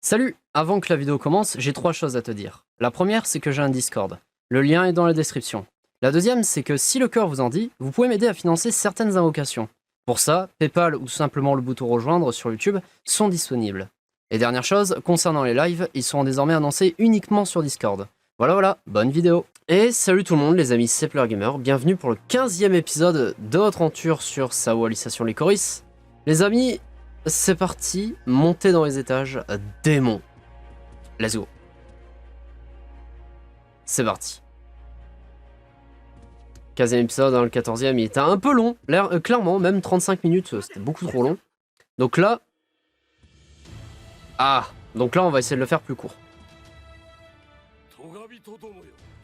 Salut! Avant que la vidéo commence, j'ai 3 choses à te dire. La première, c'est que j'ai un Discord. Le lien est dans la description. La deuxième, c'est que si le cœur vous en dit, vous pouvez m'aider à financer certaines invocations. Pour ça, Paypal ou simplement le bouton rejoindre sur YouTube sont disponibles. Et dernière chose, concernant les lives, ils seront désormais annoncés uniquement sur Discord. Voilà, bonne vidéo! Et salut tout le monde les amis, c'est PlayerGamer, bienvenue pour le 15e épisode de notre aventure sur Sao Alicization Lycoris. Les amis, c'est parti, montez dans les étages, démon. Let's go. C'est parti. 15e épisode, hein, le 14e, il était un peu long. Clairement, même 35 minutes, c'était beaucoup trop long. Donc là... donc là, on va essayer de le faire plus court.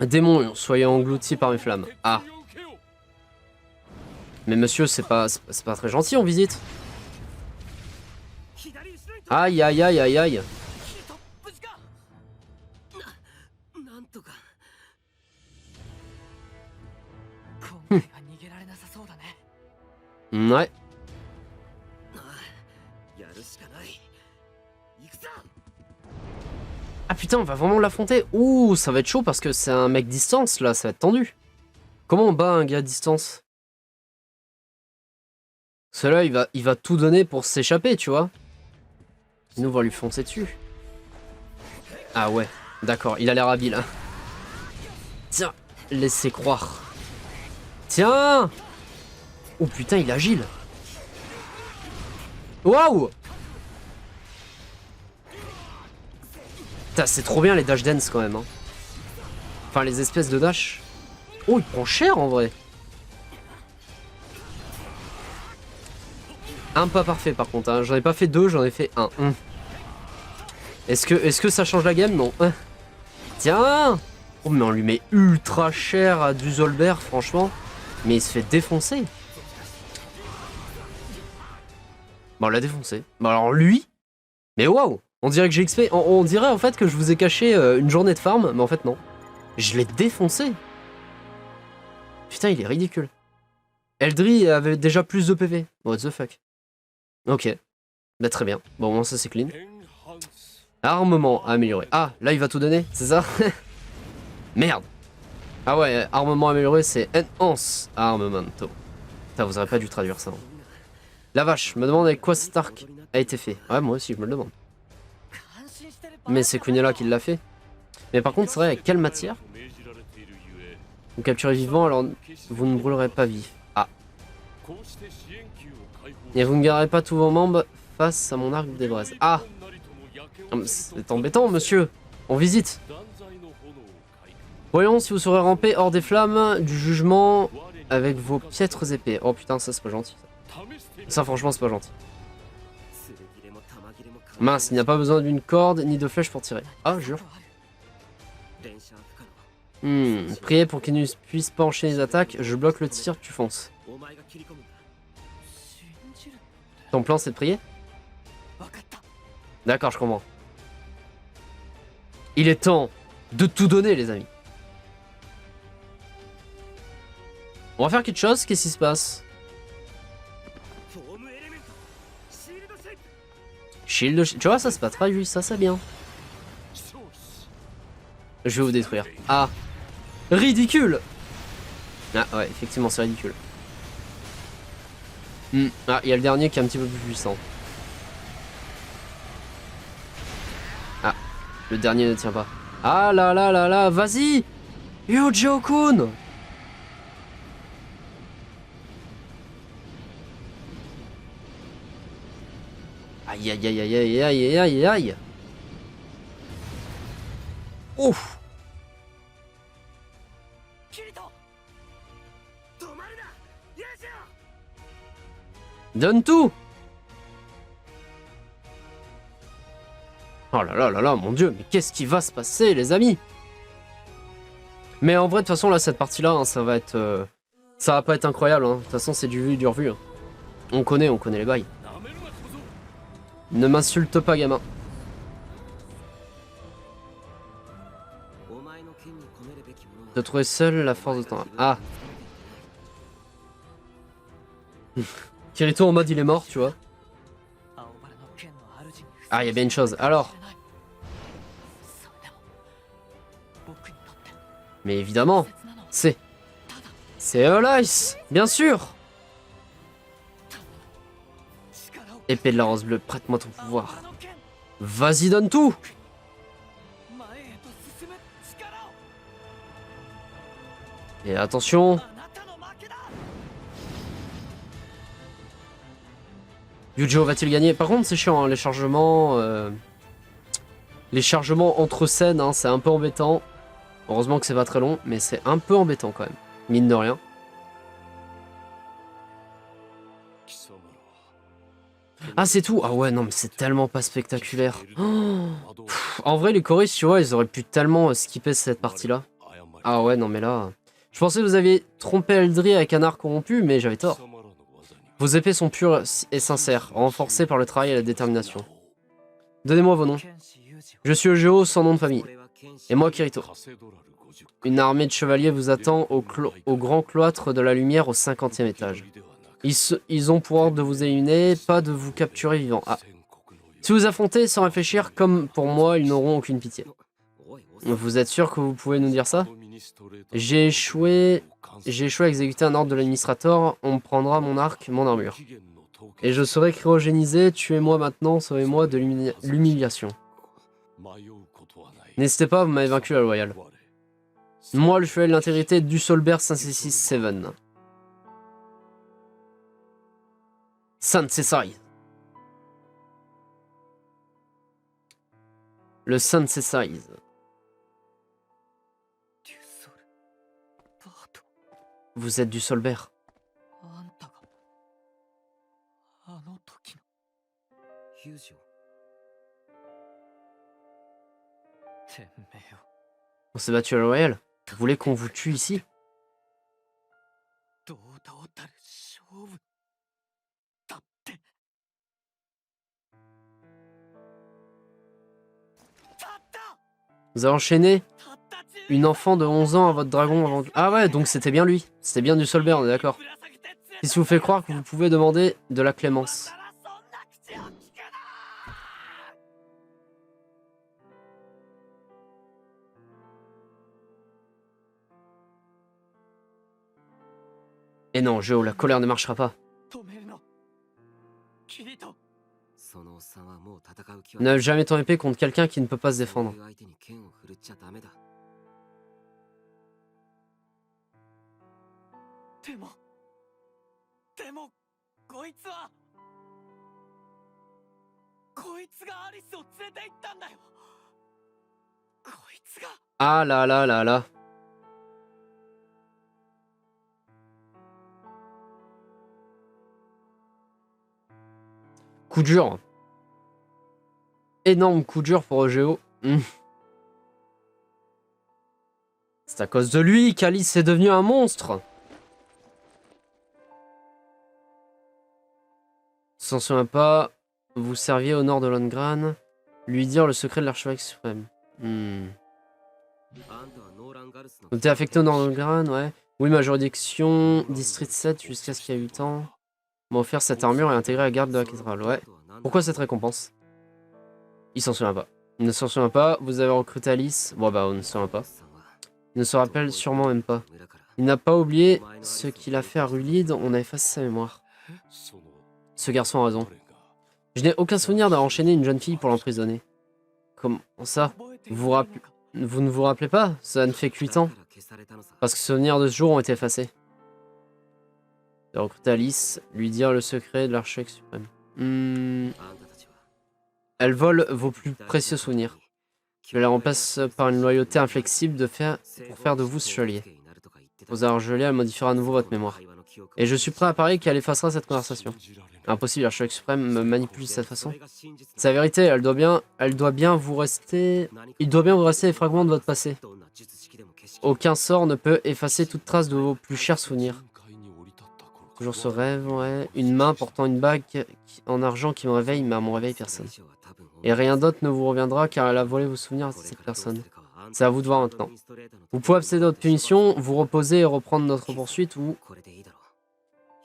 Démon, soyez engloutis par mes flammes. Mais monsieur, c'est pas très gentil, on visite. Aïe, aïe, aïe, aïe, aïe. Ouais. Ah putain, on va vraiment l'affronter. Ouh, ça va être chaud parce que c'est un mec distance là, ça va être tendu. Comment on bat un gars à distance? Celui-là, il va tout donner pour s'échapper, tu vois. Nous, on va lui foncer dessus. Ah ouais, d'accord, il a l'air habile. Hein. Tiens, laissez croire. Tiens! Oh putain, il est agile. Waouh! C'est trop bien les dash dance quand même. Hein. Enfin, les espèces de dash. Oh, il prend cher en vrai. Un pas parfait par contre. Hein. J'en ai pas fait 2, j'en ai fait 1. Est-ce que ça change la game? Non. Tiens! Oh, mais on lui met ultra cher à du Zolbert, franchement. Mais il se fait défoncer. Bon, on l'a défoncé. Bon, alors lui... Mais waouh! On dirait que j'ai XP. On dirait en fait que je vous ai caché une journée de farm, mais en fait non. Je l'ai défoncé. Putain, il est ridicule. Eldri avait déjà plus de PV. What the fuck. Ok. Bah très bien. Bon, moi ça c'est clean. Armement amélioré. Ah, là il va tout donner, c'est ça? Merde. Ah ouais, armement amélioré c'est Enhance Armamento. Putain, vous aurez pas dû traduire ça. Hein. La vache, me demande avec quoi cet arc a été fait. Ouais, moi aussi je me le demande. Mais c'est Quinella qui l'a fait. Mais par contre, c'est vrai, avec quelle matière? Vous capturez vivant, alors vous ne brûlerez pas vif. Ah. Et vous ne garderez pas tous vos membres face à mon arc des braises. Ah. C'est embêtant, monsieur. On visite. Voyons si vous saurez ramper hors des flammes du jugement avec vos piètres épées. Oh putain, ça c'est pas gentil. Ça franchement, c'est pas gentil. Mince, il n'y a pas besoin d'une corde ni de flèche pour tirer. Ah, jure. Priez pour qu'il ne puisse pas enchaîner les attaques. Je bloque le tir, tu fonces. Ton plan, c'est de prier? D'accord, je comprends. Il est temps de tout donner, les amis. On va faire quelque chose. Qu'est-ce qui se passe? Shield, tu vois, ça c'est pas traduit, ça c'est bien. Je vais vous détruire. Ah, ridicule. Ah ouais, effectivement c'est ridicule. Ah, il y a le dernier qui est un petit peu plus puissant. Ah, le dernier ne tient pas. Ah là là là là, vas-y Yojo-kun. Aïe aïe aïe aïe aïe aïe aïe aïe. Ouf. Donne tout. Oh là là là là, mon dieu, mais qu'est-ce qui va se passer, les amis? Mais en vrai, de toute façon, là, cette partie-là, hein, ça va être... ça va pas être incroyable, hein. De toute façon, c'est du vu, du revu. Hein. On connaît les bails. Ne m'insulte pas, gamin. De trouver seul la force de temps. Ah. Kirito en mode il est mort, tu vois. Ah, il y a bien une chose. Alors. Mais évidemment, c'est Eolice, bien sûr. Épée de la rose bleue, prête-moi ton pouvoir. Vas-y, donne tout. Et attention. Yujo va-t-il gagner? Par contre, c'est chiant, hein, les chargements... Les chargements entre scènes, hein, c'est un peu embêtant. Heureusement que c'est pas très long, mais c'est un peu embêtant quand même. Mine de rien. Ah, c'est tout? Ah ouais, non, mais c'est tellement pas spectaculaire. Oh. Pff, en vrai, les choristes, tu vois, ils auraient pu tellement skipper cette partie-là. Ah ouais, non, mais là... Je pensais que vous aviez trompé Eldri avec un art corrompu, mais j'avais tort. Vos épées sont pures et sincères, renforcées par le travail et la détermination. Donnez-moi vos noms. Je suis Ogeo sans nom de famille. Et moi, Kirito. Une armée de chevaliers vous attend au grand cloître de la lumière au 50e étage. Ils ont pour ordre de vous éliminer, pas de vous capturer vivant. Ah. Si vous affrontez sans réfléchir, comme pour moi, ils n'auront aucune pitié. Vous êtes sûr que vous pouvez nous dire ça? J'ai échoué à exécuter un ordre de l'administrateur, on me prendra mon arc, mon armure. Et je serai cryogénisé, tuez-moi maintenant, sauvez-moi de l'humiliation. N'hésitez pas, vous m'avez vaincu la loyale. Moi, le chevalier de l'intégrité du Solbert 567. Sansesai. Le Sansesai. Vous êtes du Solbert. On s'est battu à la loyale. Vous voulez qu'on vous tue ici? Vous avez enchaîné une enfant de 11 ans à votre dragon avant... Ah ouais, donc c'était bien lui. C'était bien du Solbert, on est d'accord. Qu'est-ce qui vous fait croire que vous pouvez demander de la clémence? Et non, Géo, la colère ne marchera pas. Ne jamais ton épée contre quelqu'un qui ne peut pas se défendre. Ah là là là là. Coup dur. Énorme coup dur pour Géo. C'est à cause de lui qu'Alice est devenu un monstre. S'en souvient pas, vous serviez au nord de Longran, lui dire le secret de l'archevêque suprême. Vous êtes affecté au nord de Longran, ouais. Oui, ma juridiction, district 7 jusqu'à ce qu'il y a 8 ans. M'a offert cette armure et intégré la garde de la cathédrale, ouais. Pourquoi cette récompense? Il s'en souvient pas. Il ne s'en souvient pas, vous avez recruté Alice. Bon bah on ne se souvient pas. Il ne se rappelle sûrement même pas. Il n'a pas oublié ce qu'il a fait à Rulide, on a effacé sa mémoire. Ce garçon a raison. Je n'ai aucun souvenir d'avoir enchaîné une jeune fille pour l'emprisonner. Comment ça? Vous ne vous rappelez pas? Ça ne fait que 8 ans. Parce que les souvenirs de ce jour ont été effacés. De recruter Alice, lui dire le secret de l'archevêque suprême. Elle vole vos plus précieux souvenirs. Je la remplace par une loyauté inflexible pour faire de vous ce chevalier. Vos argelés, elle modifiera à nouveau votre mémoire. Et je suis prêt à parier qu'elle effacera cette conversation. Impossible, l'archevêque suprême me manipule de cette façon. C'est la vérité, il doit bien vous rester des fragments de votre passé. Aucun sort ne peut effacer toute trace de vos plus chers souvenirs. Toujours ce rêve, ouais. Une main portant une bague en argent qui me réveille, mais à mon réveil, personne. Et rien d'autre ne vous reviendra car elle a volé vos souvenirs à cette personne. C'est à vous de voir maintenant. Vous pouvez abcéder à votre punition, vous reposer et reprendre notre poursuite ou...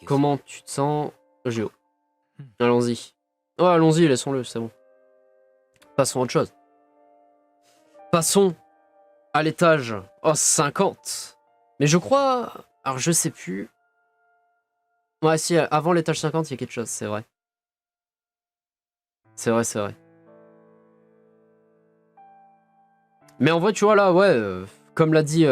Comment tu te sens, Géo? Allons-y. Ouais, allons-y, laissons-le, c'est bon. Passons à autre chose. Passons à l'étage 50. Mais je crois... Alors, je sais plus... Ouais, si, avant l'étage 50, il y a quelque chose, c'est vrai. C'est vrai, c'est vrai. Mais en vrai, tu vois, là, ouais, comme l'a dit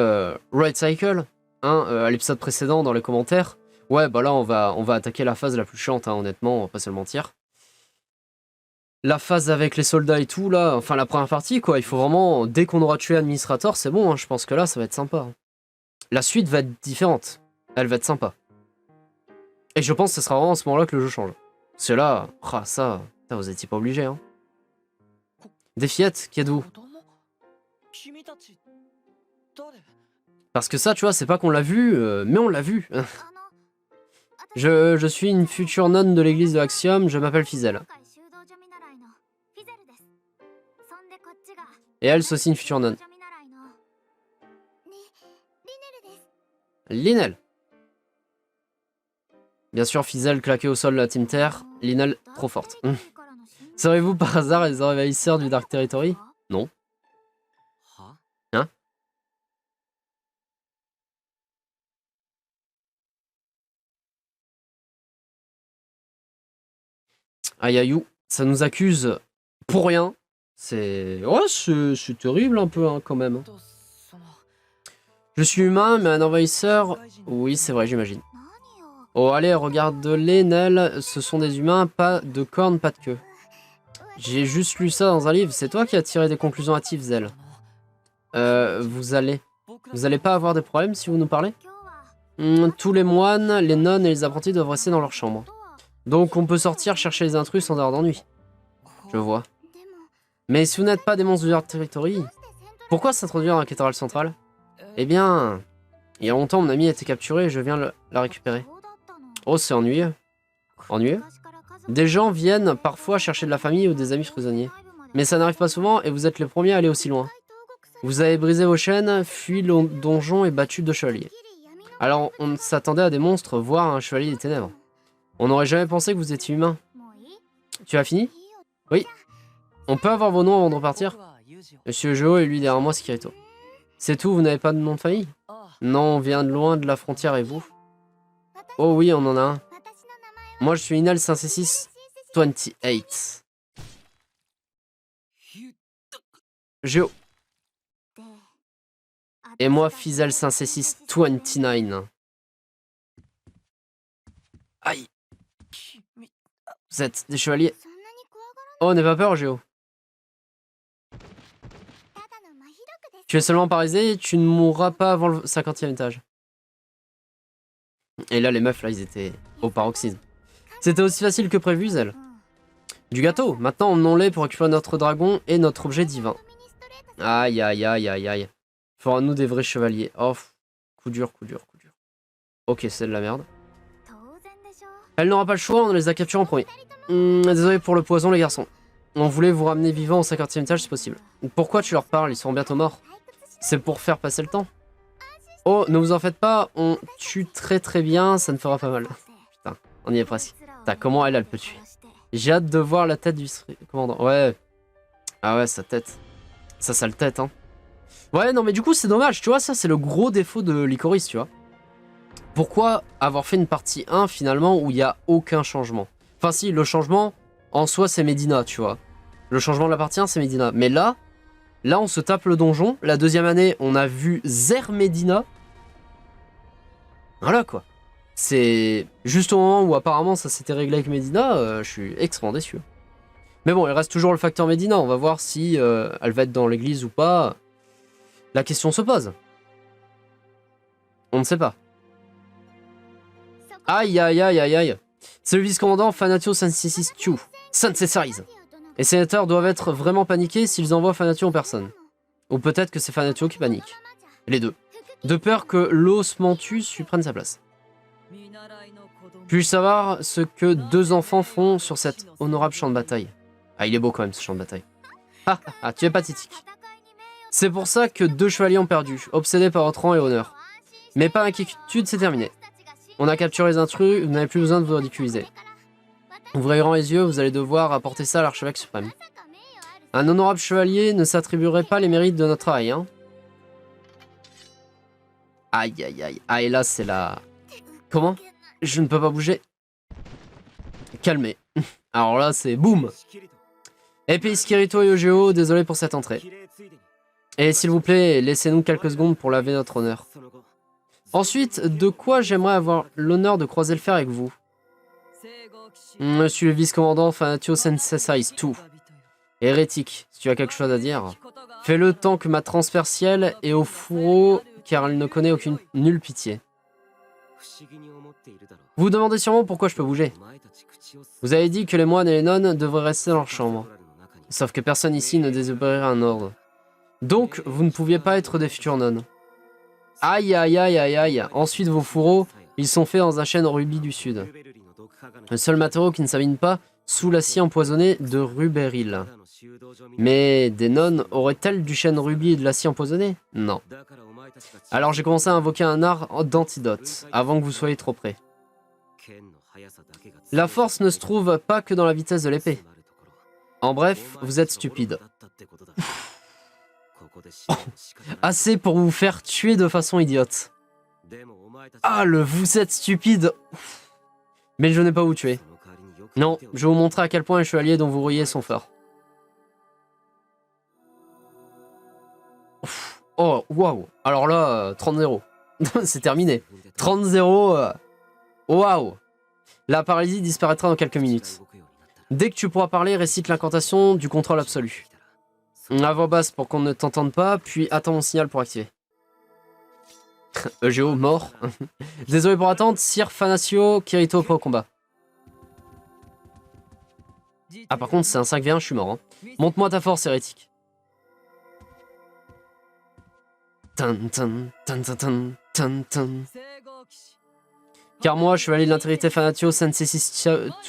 Right Cycle, hein, à l'épisode précédent, dans les commentaires, ouais, bah là, on va attaquer la phase la plus chiante, hein, honnêtement, on va pas se le mentir. La phase avec les soldats et tout, là, enfin, la première partie, quoi, il faut vraiment, dès qu'on aura tué Administrator, c'est bon, hein, je pense que là, ça va être sympa. Hein. La suite va être différente, elle va être sympa. Et je pense que ce sera vraiment à ce moment-là que le jeu change. C'est là, ah, ça, vous étiez pas obligés, hein. Des fillettes, qui êtes-vous? Parce que ça, tu vois, c'est pas qu'on l'a vu, mais on l'a vu. Je suis une future nonne de l'église de Axiom, je m'appelle Fizel. Et elle, c'est aussi une future nonne. Linel. Bien sûr, Fizel claqué au sol de la Team Terre. Linel, trop forte. Serez-vous par hasard les envahisseurs du Dark Territory? Non. Hein? Ayayou, ça nous accuse pour rien. C'est... Ouais, c'est terrible un peu, hein, quand même. Je suis humain, mais un envahisseur... Oui, c'est vrai, j'imagine. Oh, allez, regarde-les, Nel. Ce sont des humains, pas de cornes, pas de queue. J'ai juste lu ça dans un livre. C'est toi qui as tiré des conclusions hâtives, Zell. Vous allez pas avoir des problèmes si vous nous parlez? Tous les moines, les nonnes et les apprentis doivent rester dans leur chambre. Donc on peut sortir chercher les intrus sans avoir d'ennui. Je vois. Mais si vous n'êtes pas des monstres du Dark Territory, pourquoi s'introduire dans la cathédrale centrale? Eh bien, il y a longtemps mon ami a été capturé et je viens la récupérer. Oh, c'est ennuyeux. Ennuyeux? Des gens viennent parfois chercher de la famille ou des amis prisonniers. Mais ça n'arrive pas souvent et vous êtes les premiers à aller aussi loin. Vous avez brisé vos chaînes, fui le donjon et battu 2 chevaliers. Alors on s'attendait à des monstres, voire à un chevalier des ténèbres. On n'aurait jamais pensé que vous étiez humain. Tu as fini? Oui. On peut avoir vos noms avant de repartir? Monsieur Jo et lui derrière moi, c'est Kirito. C'est tout, vous n'avez pas de nom de famille? Non, on vient de loin de la frontière et vous? Oh oui, on en a un. Moi je suis Inal 568. Géo. Et moi Fizel 569. Aïe. Vous êtes des chevaliers. Oh, n'aie pas peur, Géo. Tu es seulement paralysé, tu ne mourras pas avant le 50e étage. Et là, les meufs, là, ils étaient au paroxysme. C'était aussi facile que prévu, Zell. Du gâteau. Maintenant, emmenons-les pour récupérer notre dragon et notre objet divin. Aïe, aïe, aïe, aïe, aïe. Fera-nous des vrais chevaliers. Oh, coup dur, coup dur, coup dur. Ok, c'est de la merde. Elle n'aura pas le choix, on les a capturés en premier. Désolé pour le poison, les garçons. On voulait vous ramener vivant au 50e étage, c'est possible. Pourquoi tu leur parles? Ils seront bientôt morts. C'est pour faire passer le temps. Oh, ne vous en faites pas, on tue très très bien, ça ne fera pas mal. Putain, on y est presque. Putain, comment elle peut tuer? J'ai hâte de voir la tête du commandant. Ouais. Ah ouais, sa tête. Sa sale tête, hein. Ouais, non, mais du coup, c'est dommage, tu vois, ça, c'est le gros défaut de Lycoris, tu vois. Pourquoi avoir fait une partie 1, finalement, où il n'y a aucun changement? Enfin, si, le changement, en soi, c'est Medina, tu vois. Le changement de la partie 1, c'est Medina. Mais là, on se tape le donjon. La deuxième année, on a vu Zer Medina. Voilà, quoi. C'est juste au moment où, apparemment, ça s'était réglé avec Medina, je suis extrêmement déçu. Mais bon, il reste toujours le facteur Medina. On va voir si elle va être dans l'église ou pas. La question se pose. On ne sait pas. Aïe, aïe, aïe, aïe, aïe. C'est le vice-commandant Fanatio Sansesistu. Sansesize. Les sénateurs doivent être vraiment paniqués s'ils envoient Fanatio en personne. Ou peut-être que c'est Fanatio qui panique. Les deux. De peur que l'osmantus lui prenne sa place. Puis-je savoir ce que 2 enfants font sur cet honorable champ de bataille? Ah, il est beau quand même, ce champ de bataille. Ah, tu es pathétique. C'est pour ça que 2 chevaliers ont perdu, obsédés par votre rang et honneur. Mais pas d'inquiétude, c'est terminé. On a capturé les intrus, vous n'avez plus besoin de vous ridiculiser. Ouvrez grand les yeux, vous allez devoir apporter ça à l'archevêque suprême. Un honorable chevalier ne s'attribuerait pas les mérites de notre travail, hein. Aïe, aïe, aïe. Ah, et là, c'est la... Comment? Je ne peux pas bouger. Calmez. Alors là, c'est boum. Épée Kirito et Eugeo, désolé pour cette entrée. Et s'il vous plaît, laissez-nous quelques secondes pour laver notre honneur. Ensuite, de quoi j'aimerais avoir l'honneur de croiser le fer avec vous? Monsieur le vice-commandant Fanatio Sensei 2. Hérétique, si tu as quelque chose à dire. Fais-le tant que ma transpercielle est au fourreau, car elle ne connaît nulle pitié. Vous vous demandez sûrement pourquoi je peux bouger. Vous avez dit que les moines et les nonnes devraient rester dans leur chambre. Sauf que personne ici ne désobéirait à un ordre. Donc, vous ne pouviez pas être des futures nonnes. Aïe, aïe, aïe, aïe, aïe. Ensuite, vos fourreaux, ils sont faits dans un chêne rubis du sud. Le seul matériau qui ne s'abîme pas sous l'acier empoisonné de rubéryl. Mais des nonnes auraient-elles du chêne rubis et de l'acier empoisonné? Non. Alors j'ai commencé à invoquer un art d'antidote, avant que vous soyez trop près. La force ne se trouve pas que dans la vitesse de l'épée. En bref, vous êtes stupide. Assez pour vous faire tuer de façon idiote. Ah, le vous êtes stupide. Mais je n'ai pas vous tuer. Non, je vais vous montrer à quel point les chevaliers dont vous riez sont forts. Oh, waouh. Alors là, 30-0. C'est terminé. 30-0. Waouh. La paralysie disparaîtra dans quelques minutes. Dès que tu pourras parler, récite l'incantation du contrôle absolu. À voix basse pour qu'on ne t'entende pas, puis attends mon signal pour activer. Eugeo, mort. Désolé pour attendre, Sir Fanatio, Kirito pour au combat. Ah par contre, c'est un 5v1, je suis mort. Hein. Montre-moi ta force, hérétique. Car moi, chevalier de l'intégrité Fanatio Sensei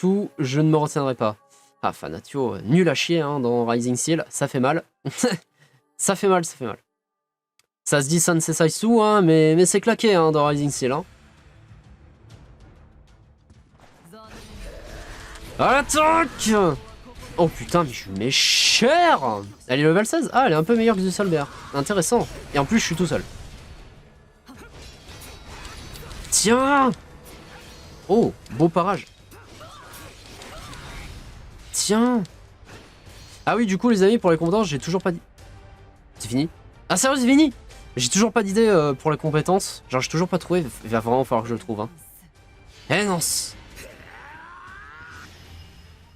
2, je ne me retiendrai pas. Ah, Fanatio, nul à chier hein, dans Rising Steel, ça fait mal. Ça fait mal, ça fait mal. Ça se dit Sensei 2, hein, mais c'est claqué hein, dans Rising Steel. Hein. Attaque! Oh putain, mais je mets cher! Elle est level 16? Ah, elle est un peu meilleure que Zulber. Intéressant. Et en plus, je suis tout seul. Tiens! Oh, beau parage. Tiens! Ah oui, du coup, les amis, pour les compétences, j'ai toujours pas dit. C'est fini? Ah, sérieux, c'est fini? J'ai toujours pas d'idée pour les compétences. Genre, j'ai toujours pas trouvé. Il va vraiment falloir que je le trouve. Hein. Eh non!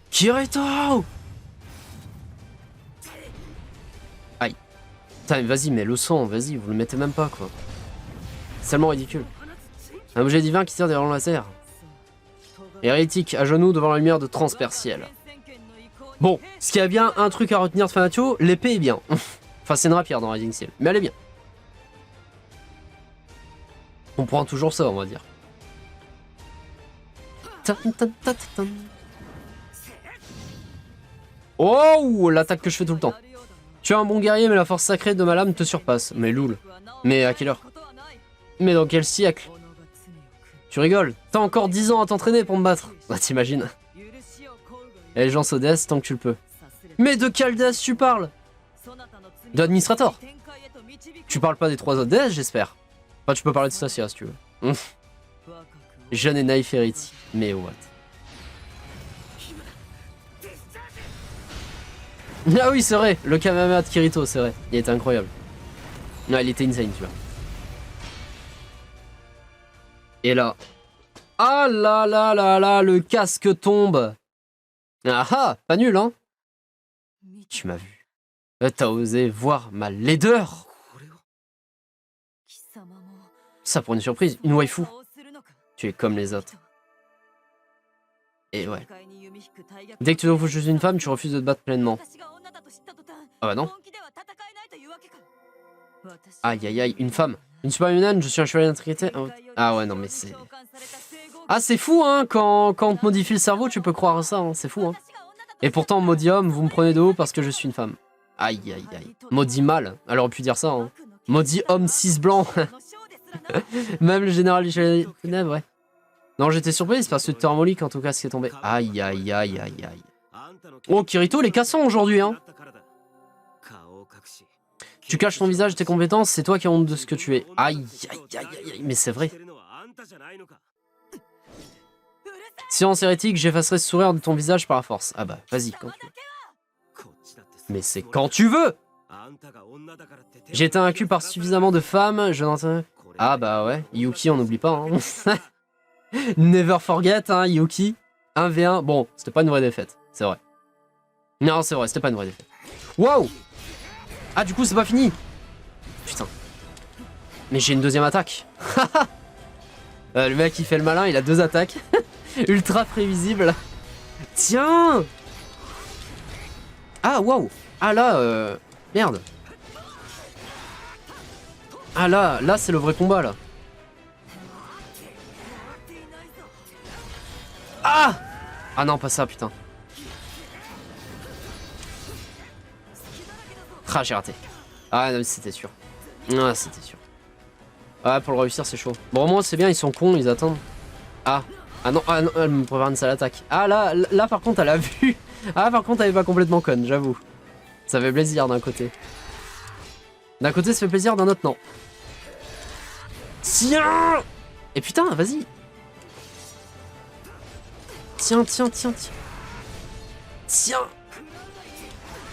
Kirito! Aïe. Putain, vas-y, mais le sang, vas-y, vous le mettez même pas, quoi. C'est tellement ridicule. Un objet divin qui tire derrière le laser. Hérétique, à genoux devant la lumière de transperciel. Bon, ce qui a bien un truc à retenir de Fanatio, l'épée est bien. Enfin, c'est une rapière dans Rising Steel, mais elle est bien. On prend toujours ça, on va dire. Oh, l'attaque que je fais tout le temps. Tu es un bon guerrier, mais la force sacrée de ma lame te surpasse. Mais loul. Mais à quelle heure? Mais dans quel siècle? Tu rigoles? T'as encore 10 ans à t'entraîner pour me battre. Bah t'imagines. Et les gens s'audace tant que tu le peux. Mais de quelle déesse tu parles? De l'administrateur. Tu parles pas des 3 autres déesses, j'espère. Enfin, tu peux parler de Stacia si tu veux. Jeune et naïf hérétique. Mais what? Ah oui, c'est vrai, le Kamehameha de Kirito, c'est vrai. Il était incroyable. Non, il était insane, tu vois. Et là... Ah là là là là, le casque tombe. Ah ah, pas nul, hein. Tu m'as vu. T'as osé voir ma laideur. Ça pour une surprise, une waifu. Tu es comme les autres. Et ouais. Dès que tu refouches une femme, tu refuses de te battre pleinement. Ah bah non. Aïe aïe aïe, une femme. Une super humaine, je suis un chevalier d'intégrité. Ah ouais, non mais c'est... Ah c'est fou hein, quand on te modifie le cerveau, tu peux croire à ça, hein. C'est fou hein. Et pourtant, maudit homme, vous me prenez de haut parce que je suis une femme. Aïe, aïe, aïe. Maudit mal. Elle aurait pu dire ça, hein. Maudit homme cis blanc. Même le général du ténèbres, ouais. Non, j'étais surprise parce que Thermolique, en tout cas, ce qui est tombé. Aïe, aïe, aïe, aïe, aïe. Oh, Kirito, il est cassant aujourd'hui, hein. Tu caches ton visage et tes compétences, c'est toi qui as honte de ce que tu es. Aïe, aïe, aïe, aïe, aïe, mais c'est vrai. Silence hérétique, j'effacerai ce sourire de ton visage par la force. Ah bah, vas-y, quand tu veux. Mais c'est quand tu veux. J'ai été vaincu par suffisamment de femmes, je n'entends... Ah bah ouais, Yuki, on n'oublie pas, hein. Never forget, hein, Yuki. 1v1, bon, c'était pas une vraie défaite, c'est vrai. Non, c'est vrai, c'était pas une vraie défaite. Wow. Ah, du coup, c'est pas fini. Putain. Mais j'ai une deuxième attaque. Le mec, il fait le malin, il a 2 attaques. Ultra prévisible. Tiens. Ah, waouh. Ah là, merde. Ah là, c'est le vrai combat, là. Ah. Ah non, pas ça, putain. Ah, j'ai raté. Ah, non, c'était sûr. Ah, c'était sûr. Ah, pour le réussir, c'est chaud. Bon, au moins, c'est bien, ils sont cons, ils attendent. Ah. Ah non, elle me prépare une sale attaque. Ah, là, par contre, elle a vu. Ah, par contre, elle est pas complètement conne, j'avoue. Ça fait plaisir d'un côté. D'un côté, ça fait plaisir, d'un autre, non. Tiens. Et putain, vas-y. Tiens. Tiens.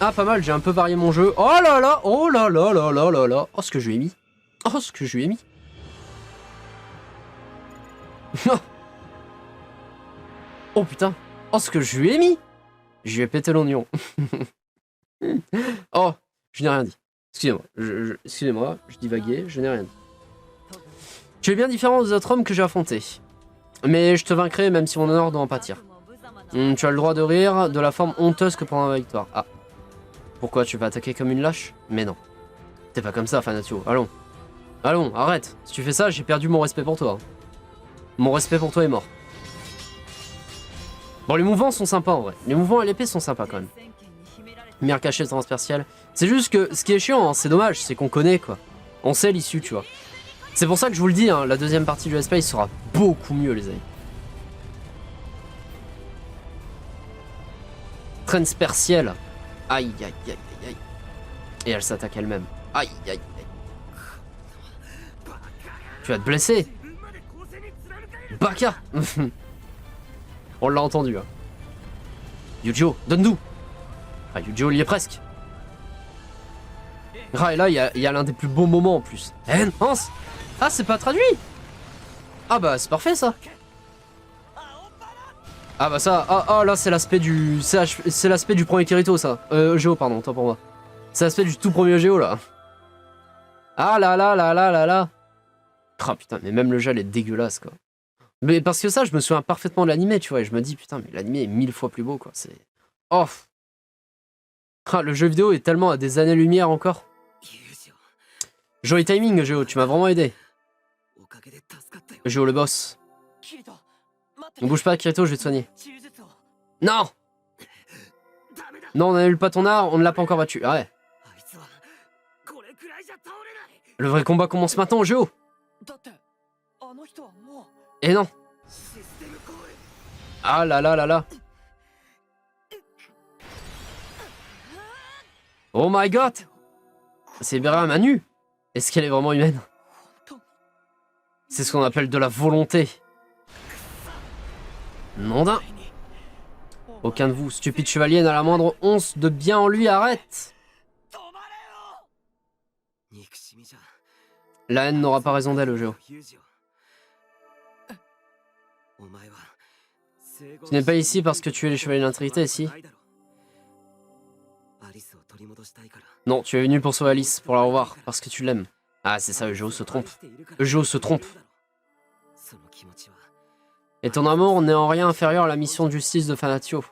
Ah, pas mal, j'ai un peu varié mon jeu. Oh là là, oh là là là là là là. Oh, ce que je lui ai mis. Oh, ce que je lui ai mis. Oh putain. Oh, ce que je lui ai mis. Je lui ai pété l'oignon. Oh, je n'ai rien dit. Excusez-moi, excusez-moi, je divaguais, je n'ai rien dit. Tu es bien différent des autres hommes que j'ai affrontés. Mais je te vaincrai même si mon honneur doit en pâtir. Tu as le droit de rire de la forme honteuse que prendra la victoire. Ah. Pourquoi tu vas attaquer comme une lâche? Mais non. T'es pas comme ça, Fanatio. Allons. Allons, arrête. Si tu fais ça, j'ai perdu mon respect pour toi. Mon respect pour toi est mort. Bon, les mouvements sont sympas en vrai. Les mouvements à l'épée sont sympas quand même. Mire cachée transpertiale. C'est juste que ce qui est chiant, hein, c'est dommage, c'est qu'on connaît quoi. On sait l'issue, tu vois. C'est pour ça que je vous le dis, hein, la deuxième partie du Space sera beaucoup mieux, les amis. Transpertielle. Aïe, aïe, aïe, aïe, aïe. Et elle s'attaque elle-même. Aïe, aïe, aïe. Tu vas te blesser. Baka. On l'a entendu. Hein. Yujo, donne-nous. Ah, Yujo, il y est presque. Ah, et là, il y a l'un des plus beaux moments en plus. Enhance. Ah, c'est pas traduit. Ah bah, c'est parfait ça. Ah bah ça, ah là c'est l'aspect du... C'est l'aspect du premier Kirito ça. Géo pardon, tant pour moi. C'est l'aspect du tout premier Géo là. Ah là là là là là là. Ah putain, mais même le gel est dégueulasse quoi. Mais parce que ça, je me souviens parfaitement de l'animé, tu vois, et je me dis putain, mais l'animé est 1000 fois plus beau quoi. C'est... Oh. Ah, le jeu vidéo est tellement à des années-lumière encore. Joli timing Géo, tu m'as vraiment aidé. Géo le boss. Ne bouge pas Kirito, je vais te soigner. Non. Non, on n'annule pas ton art, on ne l'a pas encore battu. Ah ouais. Le vrai combat commence maintenant, Géo. Et non. Ah là là là là. Oh my god. C'est Bera à main nue. Est-ce qu'elle est vraiment humaine? C'est ce qu'on appelle de la volonté. Non d'un. Aucun de vous, stupide chevalier, n'a la moindre once de bien en lui, arrête. La haine n'aura pas raison d'elle, Géo. Tu n'es pas ici parce que tu es le chevalier de l'intégrité, si? Non, tu es venu pour sauver Alice, pour la revoir, parce que tu l'aimes. Ah, c'est ça, Géo se trompe. Géo se trompe. Et ton amour n'est en rien inférieur à la mission de justice de Fanatio.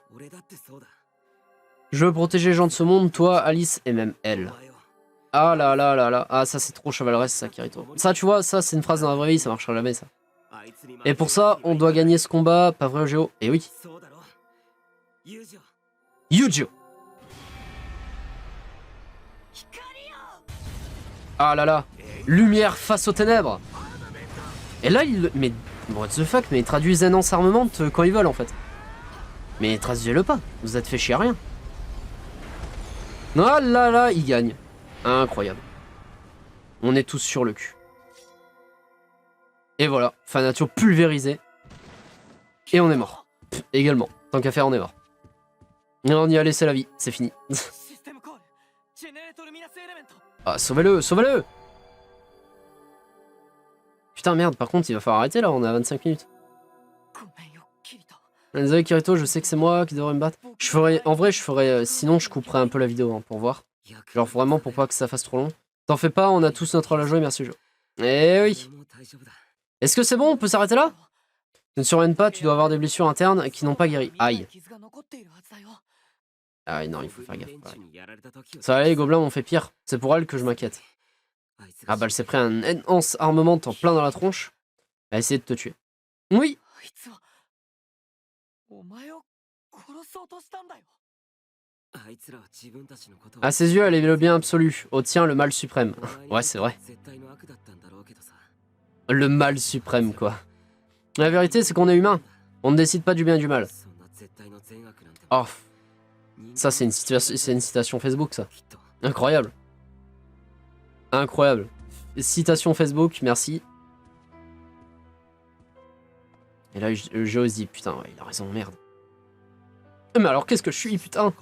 Je veux protéger les gens de ce monde, toi, Alice, et même elle. Ah là là là là. Ah, ça c'est trop chevaleresque, ça, Kirito. Ça, tu vois, ça c'est une phrase dans la vraie vie, ça marchera jamais, ça. Et pour ça, on doit gagner ce combat, pas vrai, Géo? Et oui. Yujo. Ah là là. Lumière face aux ténèbres. Et là, mais what the fuck, mais ils traduisent Enhance Armament quand ils veulent en fait. Mais traduisez-le pas, vous êtes fait chier à rien. Ah là là, ils gagnent. Incroyable. On est tous sur le cul. Et voilà, Fanatio pulvérisé. Et on est mort. Pff, également, tant qu'à faire, on est mort. Et on y a laissé la vie, c'est fini. Ah, sauvez-le, sauvez-le! Putain, merde, par contre, il va falloir arrêter là, on est à 25 minutes. Désolé, Kirito, je sais que c'est moi qui devrais me battre. Je ferais, en vrai, je ferais, sinon je couperais un peu la vidéo hein, pour voir. Genre vraiment pour pas que ça fasse trop long. T'en fais pas, on a tous notre rôle à jouer, merci Jo. Eh oui. Est-ce que c'est bon, on peut s'arrêter là? Ne survienne pas, tu dois avoir des blessures internes qui n'ont pas guéri. Aïe. Ah non, il faut faire gaffe. Ça va aller, les gobelins m'ont fait pire. C'est pour elle que je m'inquiète. Ah bah elle s'est pris un enhance armement en plein dans la tronche. Elle a essayé de te tuer. Oui. À ses yeux, elle est le bien absolu. Au tien, le mal suprême. Ouais, c'est vrai. Le mal suprême, quoi. La vérité, c'est qu'on est humain. On ne décide pas du bien et du mal. Oh. Ça, c'est une citation Facebook, ça. Incroyable. Incroyable. Citation Facebook, merci. Et là, j'ose dit, putain, ouais, il a raison, merde. Mais alors, qu'est-ce que je suis, putain?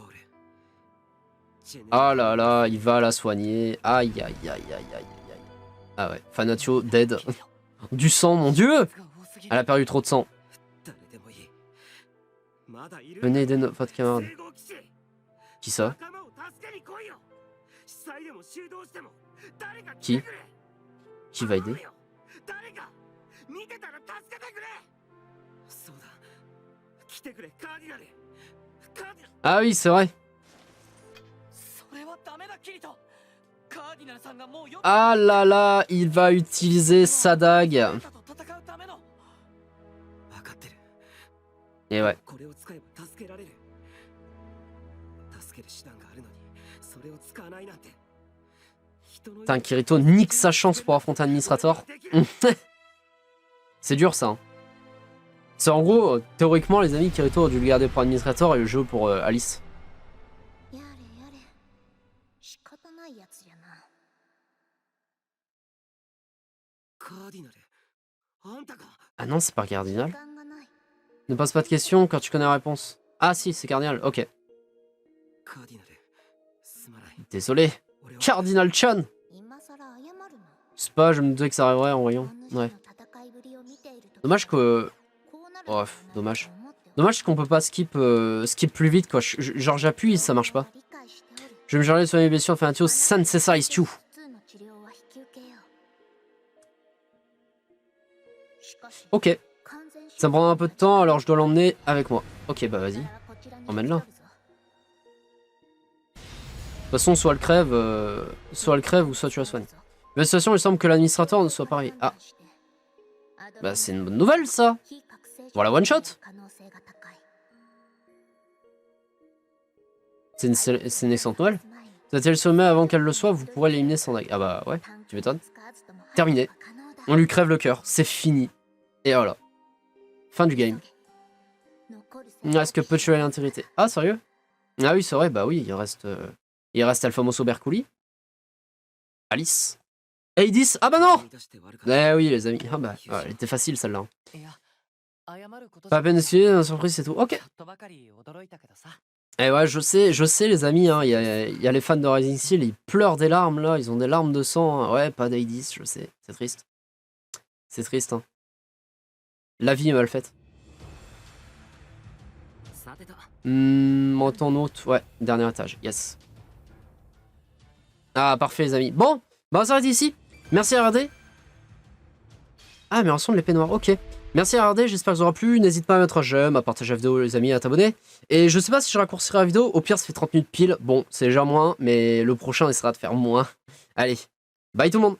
Ah là là, il va la soigner. Aïe, aïe, aïe, aïe, aïe, aïe. Ah ouais, Fanatio, dead. Du sang, mon dieu! Elle a perdu trop de sang. Venez aider votre camarade. Qui ça? Qui va aider? Ah oui, c'est vrai. Ah là là, il va utiliser sa dague. Et ouais. Putain, Kirito nique sa chance pour affronter Administrator. C'est dur ça. Hein. C'est en gros, théoriquement, les amis, Kirito a dû le garder pour Administrator et le jeu pour Alice. Ah non, c'est pas Cardinal. Ne pose pas de questions quand tu connais la réponse. Ah si, c'est Cardinal, ok. Désolé. Cardinal Chan. C'est pas, je me disais que ça arriverait en voyant. Ouais. Dommage que... Oh, dommage. Dommage qu'on peut pas skip plus vite, quoi. Genre j'appuie, ça marche pas. Je vais me charger de soigner les blessures, faire un tuyau, ça ne cesse tu. Ok. Ça me prendra un peu de temps, alors je dois l'emmener avec moi. Ok, bah vas-y. Emmène-la. De toute façon, soit elle crève ou soit tu la soignes. Mais de toute façon, il semble que l'administrateur ne soit pas arrivé. Ah. Bah c'est une bonne nouvelle, ça. Voilà, one shot. C'est une excellente nouvelle. Si elle le sommet avant qu'elle le soit, vous pourrez l'éliminer sans dague. Ah bah ouais, tu m'étonnes. Terminé. On lui crève le cœur, c'est fini. Et voilà. Fin du game. Est-ce que peu de chevalier d'intégrité? Ah, sérieux? Ah oui, c'est vrai, bah oui, il reste Alfamoso Berculi. Alice. Hades. Ah bah non! Eh oui, les amis. Ah bah, ouais, elle était facile celle-là. Pas à peine d'essayer, une surprise, c'est tout. Ok. Eh ouais, je sais les amis, hein, y a les fans de Rising Steel, ils pleurent des larmes là, ils ont des larmes de sang. Hein. Ouais, pas d'Hades, je sais, c'est triste. C'est triste, hein. La vie est mal faite. Montant haute, ouais, dernier étage, yes. Ah, parfait les amis. Bon, bah on s'arrête ici. Merci à RD. Ah, mais ensemble l'épée noire, ok. Merci à RD, j'espère que ça vous aura plu. N'hésite pas à mettre un j'aime, à partager la vidéo les amis, à t'abonner. Et je sais pas si je raccourcirai la vidéo, au pire ça fait 30 minutes pile. Bon, c'est déjà moins, mais le prochain essaiera de faire moins. Allez, bye tout le monde.